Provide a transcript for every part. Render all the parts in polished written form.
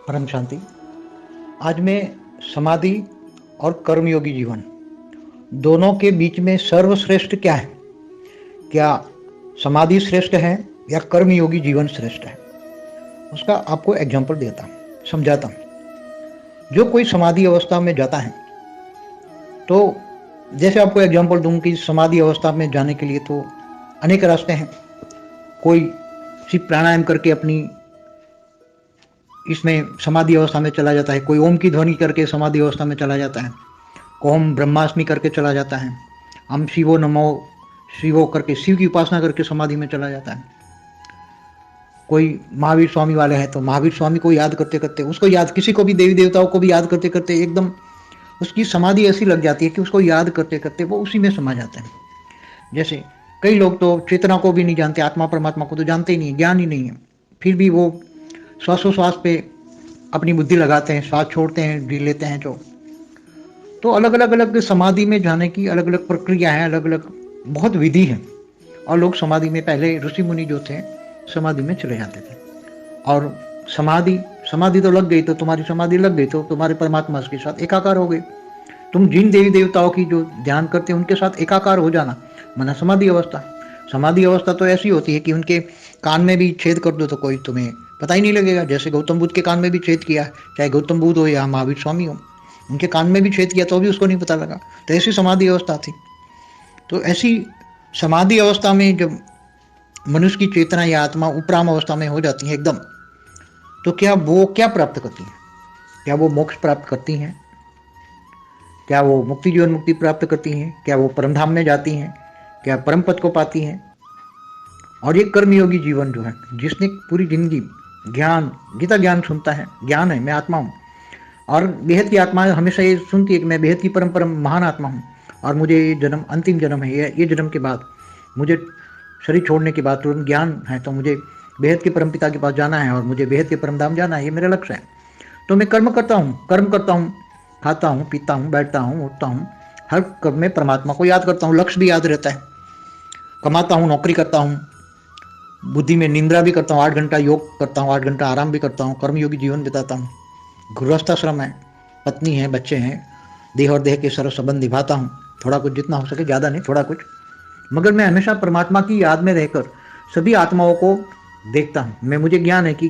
परम शांति। आज मैं समाधि और कर्मयोगी जीवन दोनों के बीच में सर्वश्रेष्ठ क्या है, क्या समाधि श्रेष्ठ है या कर्मयोगी जीवन श्रेष्ठ है, उसका आपको एग्जाम्पल देता हूँ, समझाता हूँ। जो कोई समाधि अवस्था में जाता है तो जैसे आपको एग्जाम्पल दूं कि समाधि अवस्था में जाने के लिए तो अनेक रास्ते हैं। कोई सिर्फ प्राणायाम करके अपनी इसमें समाधि अवस्था में चला जाता है, कोई ओम की ध्वनि करके समाधि अवस्था में चला जाता है, ओम ब्रह्मास्मि करके चला जाता है, हम शिवो नमो शिवो करके शिव की उपासना करके समाधि में चला जाता है। कोई महावीर स्वामी वाले हैं तो महावीर स्वामी को याद करते करते, उसको याद, किसी को भी देवी देवताओं को भी याद करते करते एकदम उसकी समाधि ऐसी लग जाती है कि उसको याद करते करते वो उसी में समा जाते हैं। जैसे कई लोग तो चेतना को भी नहीं जानते, आत्मा परमात्मा को तो जानते ही नहीं, ज्ञान ही नहीं है, फिर भी वो श्वासोश्वास पे अपनी बुद्धि लगाते हैं, श्वास छोड़ते हैं, ढील लेते हैं। जो तो अलग अलग समाधि में जाने की अलग अलग प्रक्रिया है, अलग अलग बहुत विधि है। और लोग समाधि में, पहले ऋषि मुनि जो थे समाधि में चले जाते थे। और समाधि समाधि तो लग गई तो तुम्हारी समाधि लग गई तो तुम्हारे परमात्मा के साथ एकाकार हो गए। तुम जिन देवी देवताओं की जो ध्यान करते हैं उनके साथ एकाकार हो जाना माना समाधि अवस्था। समाधि अवस्था तो ऐसी होती है कि उनके कान में भी छेद कर दो तो कोई तुम्हें पता ही नहीं लगेगा। जैसे गौतम बुद्ध के कान में भी छेद किया, चाहे गौतम बुद्ध हो या महावीर स्वामी हो, उनके कान में भी छेद किया तो भी उसको नहीं पता लगा। तो ऐसी समाधि अवस्था थी। तो ऐसी समाधि अवस्था में जब मनुष्य की चेतना या आत्मा उपराम अवस्था में हो जाती है एकदम, तो क्या वो क्या प्राप्त करती है? क्या वो मोक्ष प्राप्त करती हैं? क्या वो मुक्ति जीवन मुक्ति प्राप्त करती हैं? क्या वो परमधाम में जाती हैं? क्या परम पद को पाती हैं? और ये कर्मयोगी जीवन जो है, जिसने पूरी जिंदगी ज्ञान, गीता ज्ञान सुनता है, ज्ञान है मैं आत्मा हूँ, और बेहद की आत्मा हमेशा ये सुनती है कि मैं बेहद की परम परम महान आत्मा हूँ, और मुझे ये जन्म अंतिम जन्म है, ये जन्म के बाद मुझे शरीर छोड़ने के बाद तुरंत ज्ञान है, तो मुझे बेहद के परम पिता के पास जाना है और मुझे बेहद के परम धाम जाना है, ये मेरा लक्ष्य है। तो मैं कर्म करता हूँ, खाता हूँ, पीता हूँ, बैठता हूँ, उठता हूँ, हर कर्म में परमात्मा को याद करता हूँ, लक्ष्य भी याद रहता है। कमाता हूँ, नौकरी करता हूँ, बुद्धि में निंद्रा भी करता हूँ, 8 घंटा योग करता हूँ, 8 घंटा आराम भी करता हूँ, कर्मयोगी जीवन बिताता हूँ। गृहस्थाश्रम है, पत्नी है, बच्चे हैं, देह और देह के सर्व संबंध निभाता हूँ, थोड़ा कुछ जितना हो सके, ज़्यादा नहीं, थोड़ा कुछ, मगर मैं हमेशा परमात्मा की याद में रहकर सभी आत्माओं को देखता हूँ। मैं, मुझे ज्ञान है कि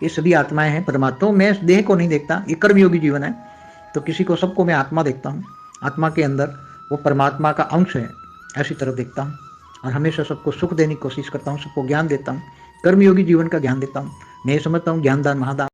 ये सभी आत्माएं हैं परमात्मा, तो मैं देह को नहीं देखता, ये कर्मयोगी जीवन है। तो किसी को, सबको मैं आत्मा देखता हूँ, आत्मा के अंदर वो परमात्मा का अंश है, ऐसी तरह देखता हूँ। और हमेशा सबको सुख देने की कोशिश करता हूँ, सबको ज्ञान देता हूँ, कर्मयोगी जीवन का ज्ञान देता हूँ। मैं समझता हूँ ज्ञानदान महादान